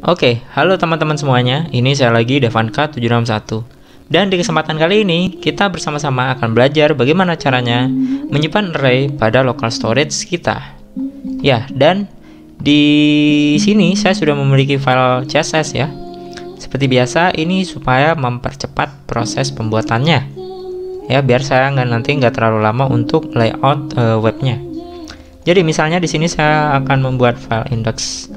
Oke, halo teman-teman semuanya. Ini saya lagi Devanka761. Dan di kesempatan kali ini kita bersama-sama akan belajar bagaimana caranya menyimpan array pada local storage kita. Ya, dan di sini saya sudah memiliki file CSS ya. Seperti biasa, ini supaya mempercepat proses pembuatannya. Ya, biar saya nanti nggak terlalu lama untuk layout webnya. Jadi misalnya di sini saya akan membuat file index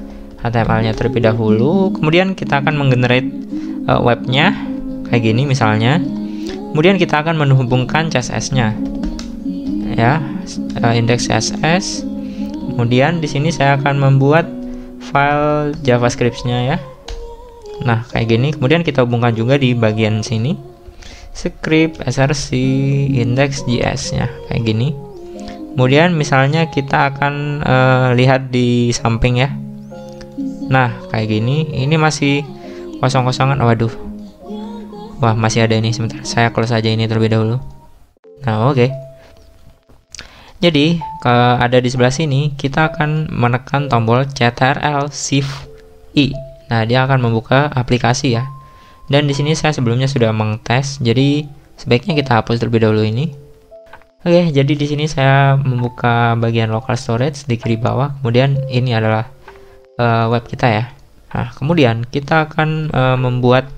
HTML-nya terlebih dahulu, kemudian kita akan menggenerate webnya kayak gini misalnya. Kemudian kita akan menghubungkan CSS-nya, ya, index CSS. Kemudian di sini saya akan membuat file JavaScript-nya ya. Nah kayak gini. Kemudian kita hubungkan juga di bagian sini, script src index.js-nya kayak gini. Kemudian misalnya kita akan lihat di samping ya. Nah kayak gini, ini masih kosong-kosongan. Waduh, wah masih ada ini. Sebentar, saya close saja ini terlebih dahulu. Nah oke. Jadi ada di sebelah sini kita akan menekan tombol Ctrl Shift I. Nah dia akan membuka aplikasi ya. Dan di sini saya sebelumnya sudah mengtes, jadi sebaiknya kita hapus terlebih dahulu ini. Oke, jadi di sini saya membuka bagian local storage di kiri bawah. Kemudian ini adalah web kita ya. Nah kemudian kita akan membuat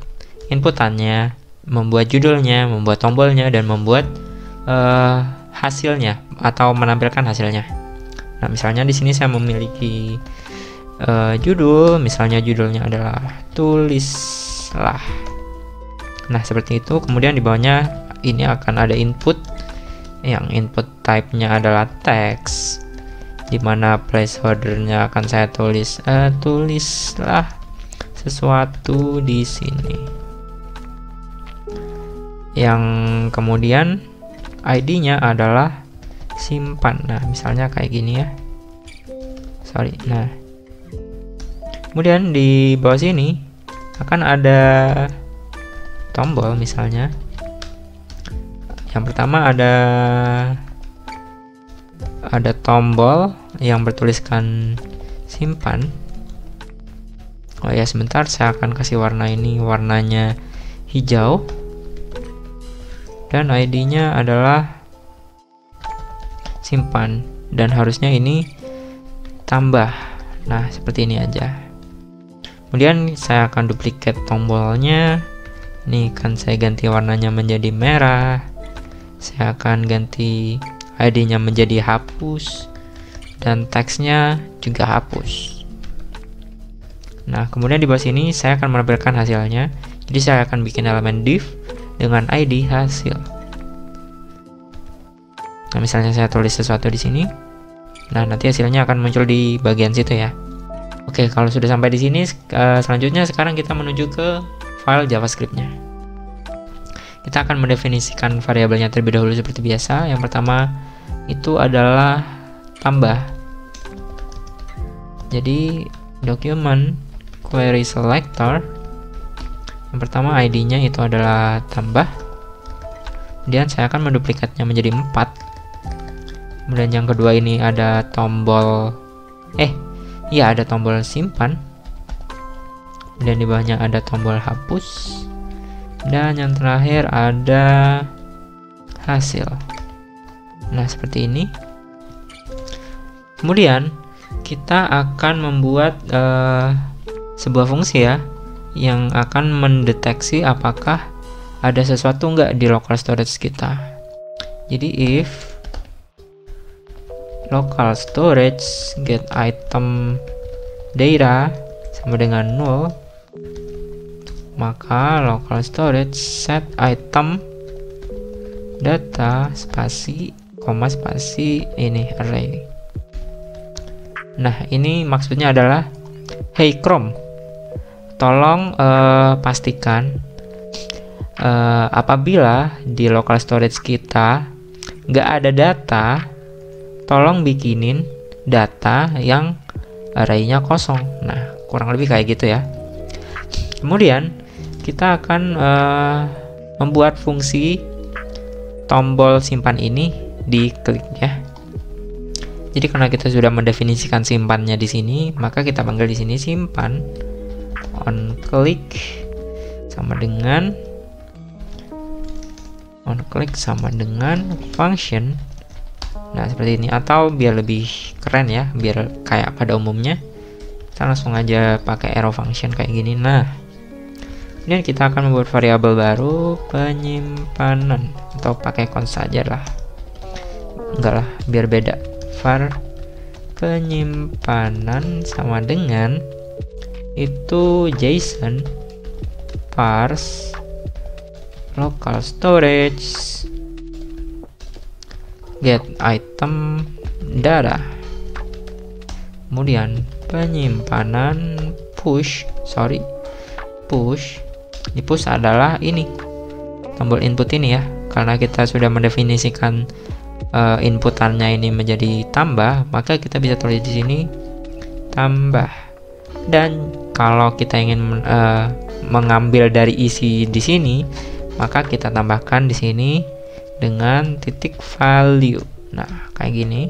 inputannya, membuat judulnya, membuat tombolnya, dan membuat hasilnya atau menampilkan hasilnya. Nah misalnya di sini saya memiliki judul, misalnya judulnya adalah tulislah. Nah seperti itu. Kemudian di bawahnya ini akan ada input, yang input type-nya adalah teks, dimana placeholder-nya akan saya tulis tulislah sesuatu di sini, yang kemudian ID-nya adalah simpan. Nah misalnya kayak gini ya, nah kemudian di bawah sini akan ada tombol. Misalnya yang pertama ada tombol yang bertuliskan simpan. Oh ya, sebentar, saya akan kasih warna ini, warnanya hijau, dan ID-nya adalah simpan, dan harusnya ini tambah. Nah seperti ini aja. Kemudian saya akan duplicate tombolnya. Ini kan saya ganti warnanya menjadi merah. Saya akan ganti ID-nya menjadi hapus, dan teksnya juga hapus. Nah kemudian di bawah sini saya akan menampilkan hasilnya. Jadi saya akan bikin elemen div dengan ID hasil. Nah misalnya saya tulis sesuatu di sini. Nah nanti hasilnya akan muncul di bagian situ ya. Oke, kalau sudah sampai di sini, selanjutnya sekarang kita menuju ke file JavaScript-nya. Kita akan mendefinisikan variabelnya terlebih dahulu seperti biasa. Yang pertama itu adalah tambah. Jadi document query selector, yang pertama ID-nya itu adalah tambah. Kemudian saya akan menduplikatnya menjadi 4. Kemudian yang kedua ini ada tombol ada tombol simpan. Kemudian di bawahnya ada tombol hapus. Dan yang terakhir ada hasil. Nah seperti ini. Kemudian kita akan membuat sebuah fungsi ya, yang akan mendeteksi apakah ada sesuatu nggak di local storage kita. Jadi if local storage get item data sama dengan 0, maka local storage set item data spasi koma spasi ini array. Nah ini maksudnya adalah, hey Chrome, tolong pastikan apabila di local storage kita nggak ada data, tolong bikinin data yang array-nya kosong. Nah kurang lebih kayak gitu ya. Kemudian kita akan membuat fungsi tombol simpan ini diklik ya. Jadi karena kita sudah mendefinisikan simpannya di sini, maka kita panggil di sini simpan on click sama dengan function. Nah, seperti ini, atau biar lebih keren ya, biar kayak pada umumnya kita langsung aja pakai arrow function kayak gini. Nah, kemudian kita akan membuat variabel baru penyimpanan, atau pakai const saja lah, enggak lah, biar beda. Var penyimpanan sama dengan itu JSON parse local storage get item data, kemudian penyimpanan push. Di push adalah ini tombol input ini ya, karena kita sudah mendefinisikan inputannya ini menjadi tambah, maka kita bisa tulis di sini tambah. Dan kalau kita ingin mengambil dari isi di sini, maka kita tambahkan di sini dengan titik value. Nah, kayak gini.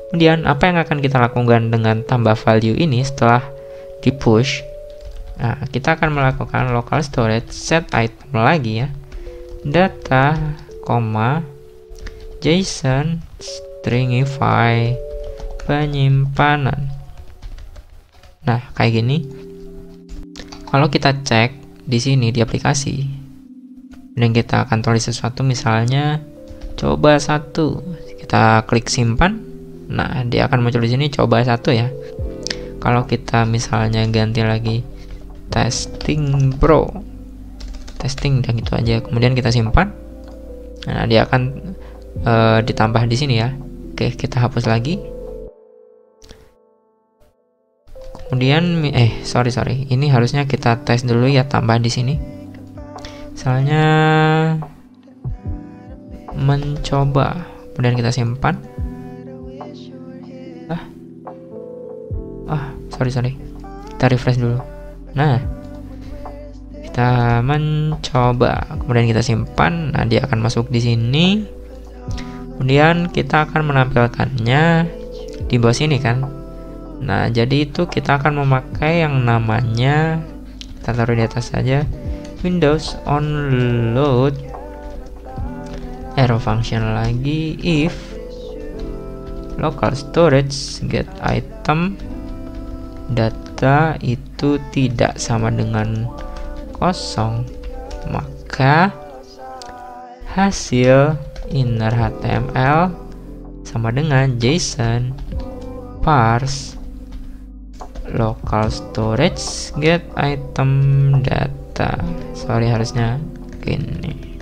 Kemudian apa yang akan kita lakukan dengan tambah value ini setelah di push? Nah, kita akan melakukan local storage set item lagi ya, data, JSON stringify penyimpanan. Nah, kayak gini. Kalau kita cek di sini di aplikasi, dan kita akan tulis sesuatu, misalnya coba 1, kita klik simpan. Nah, dia akan muncul di sini coba 1 ya. Kalau kita misalnya ganti lagi testing dan gitu aja, kemudian kita simpan. Nah, dia akan ditambah di sini ya. Oke, kita hapus lagi. Kemudian sorry, ini harusnya kita tes dulu ya, tambah di sini. Misalnya mencoba, kemudian kita simpan. Sorry, kita refresh dulu. Nah, kita mencoba, kemudian kita simpan. Nah, dia akan masuk di sini. Kemudian kita akan menampilkannya di bawah sini kan. Nah, jadi itu kita akan memakai yang namanya, kita taruh di atas saja, Windows onload arrow function lagi if local storage get item data itu tidak sama dengan 0, maka hasil inner HTML sama dengan JSON parse local storage get item data. Sorry, harusnya gini.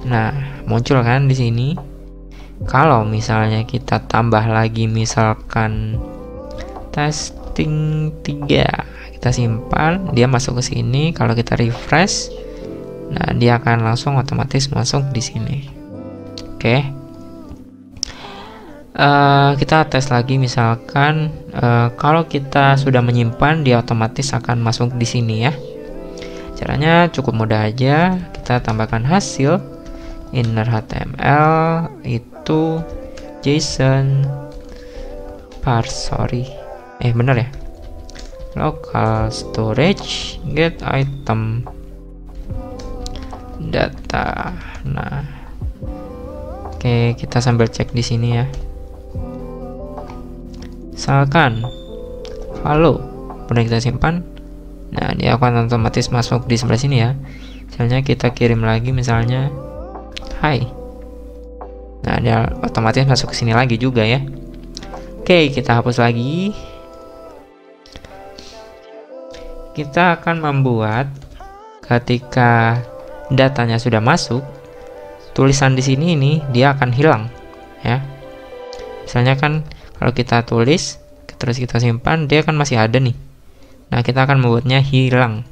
Nah, muncul kan di sini. Kalau misalnya kita tambah lagi, misalkan testing 3, kita simpan, dia masuk ke sini. Kalau kita refresh, nah dia akan langsung otomatis masuk di sini. Oke. Kita tes lagi, misalkan kalau kita sudah menyimpan, dia otomatis akan masuk di sini ya. Caranya cukup mudah aja. Kita tambahkan hasil inner HTML itu JSON parse, bener ya, local storage get item data. Nah, oke, kita sambil cek di sini ya. Misalkan halo, kemudian kita simpan. Nah, dia akan otomatis masuk di sebelah sini ya. Misalnya kita kirim lagi, misalnya hai. Nah, dia otomatis masuk ke sini lagi juga ya. Oke, kita hapus lagi. Kita akan membuat ketika datanya sudah masuk, tulisan di sini ini dia akan hilang ya. Misalnya kan kalau kita tulis terus kita simpan, dia kan masih ada nih. Nah, kita akan membuatnya hilang.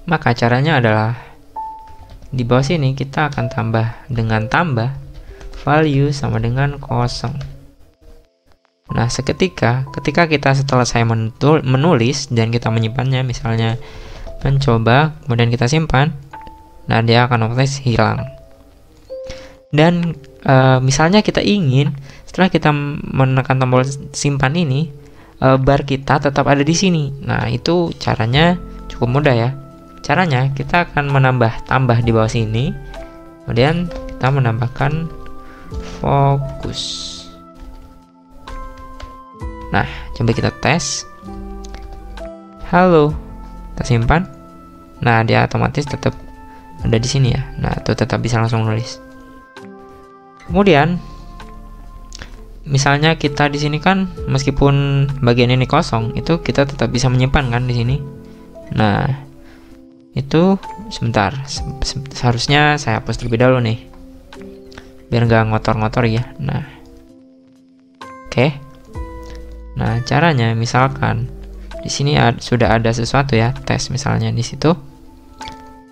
Maka caranya adalah di bawah sini kita akan tambah dengan tambah value sama dengan 0. Nah, ketika kita selesai menulis dan kita menyimpannya, misalnya mencoba, kemudian kita simpan, nah dia akan otomatis hilang. Dan misalnya kita ingin setelah kita menekan tombol simpan ini, bar kita tetap ada di sini. Nah, itu caranya cukup mudah ya. Caranya kita akan tambah di bawah sini. Kemudian kita menambahkan fokus. Nah, coba kita tes. Halo. Kita simpan. Nah, dia otomatis tetap ada di sini ya. Nah, itu tetap bisa langsung nulis. Kemudian misalnya kita di sini kan meskipun bagian ini kosong, itu kita tetap bisa menyimpan kan di sini. Nah, itu sebentar. Seharusnya saya hapus terlebih dahulu nih. Biar nggak ngotor-ngotor ya. Nah. Oke. Nah, caranya misalkan di sini sudah ada sesuatu ya, tes misalnya di situ.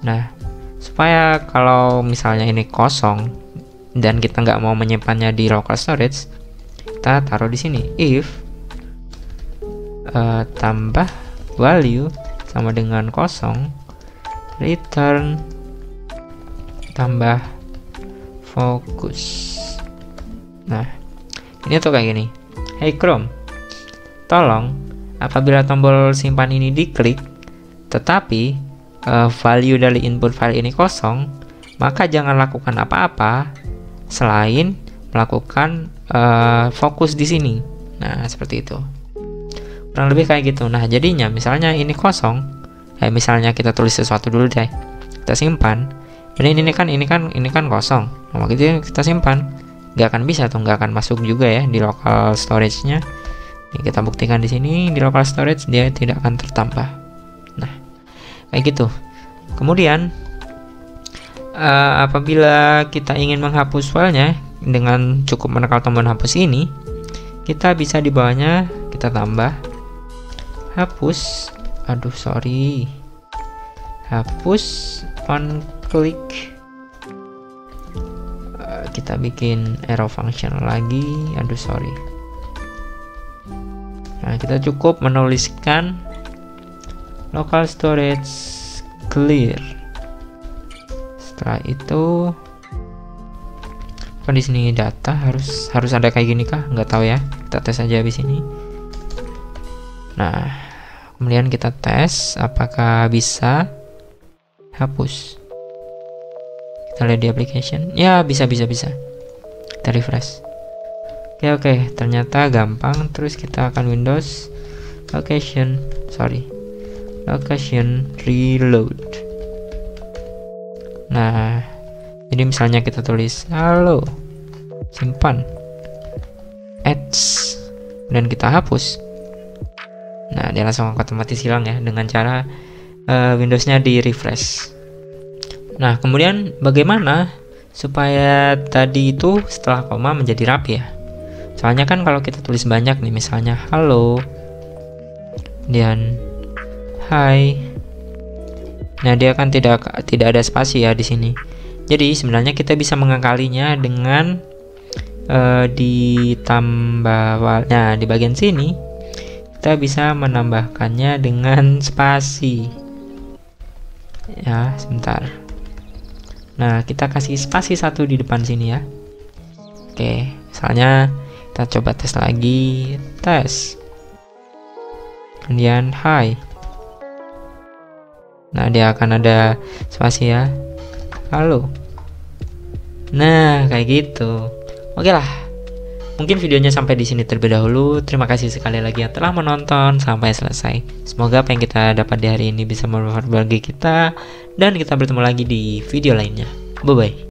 Nah, supaya kalau misalnya ini kosong dan kita nggak mau menyimpannya di local storage, kita taruh di sini if tambah value sama dengan kosong, return tambah fokus. Nah, ini tuh kayak gini. Hey Chrome, tolong apabila tombol simpan ini diklik tetapi value dari input file ini kosong, maka jangan lakukan apa-apa selain melakukan fokus di sini. Nah, seperti itu. Kurang lebih kayak gitu. Nah, jadinya misalnya ini kosong, misalnya kita tulis sesuatu dulu deh. Kita simpan. Dan ini kan kosong. Nah, gitu kita simpan. Nggak akan bisa tuh, nggak akan masuk juga ya di local storage-nya. Ini kita buktikan di sini di local storage dia tidak akan tertambah. Nah, kayak gitu. Kemudian apabila kita ingin menghapus filenya dengan cukup menekan tombol hapus ini, kita bisa di bawahnya kita tambah hapus. Hapus on click. Kita bikin arrow function lagi. Nah, kita cukup menuliskan local storage clear. Setelah itu kan di sini data harus ada kayak gini kah? Nggak tahu ya. Kita tes aja habis ini. Nah, kemudian kita tes apakah bisa hapus. Kita lihat di application. Ya, bisa. Kita refresh. Oke, ternyata gampang. Terus kita akan Windows location reload. Nah, jadi misalnya kita tulis halo, simpan, ads, dan kita hapus. Nah, dia langsung otomatis hilang ya dengan cara Windowsnya di refresh. Nah, kemudian bagaimana supaya tadi itu setelah koma menjadi rapi ya? Soalnya kan kalau kita tulis banyak nih, misalnya halo dan hai, nah dia kan tidak ada spasi ya di sini. Jadi sebenarnya kita bisa mengakalinya dengan nah di bagian sini kita bisa menambahkannya dengan spasi. Ya, sebentar. Nah, kita kasih spasi 1 di depan sini ya. Oke, misalnya kita coba tes lagi, kemudian hai. Nah, dia akan ada spasi ya, halo. Nah, kayak gitu. Oke lah, mungkin videonya sampai di sini terlebih dahulu. Terima kasih sekali lagi yang telah menonton sampai selesai. Semoga apa yang kita dapat di hari ini bisa bermanfaat bagi kita, dan kita bertemu lagi di video lainnya. Bye bye.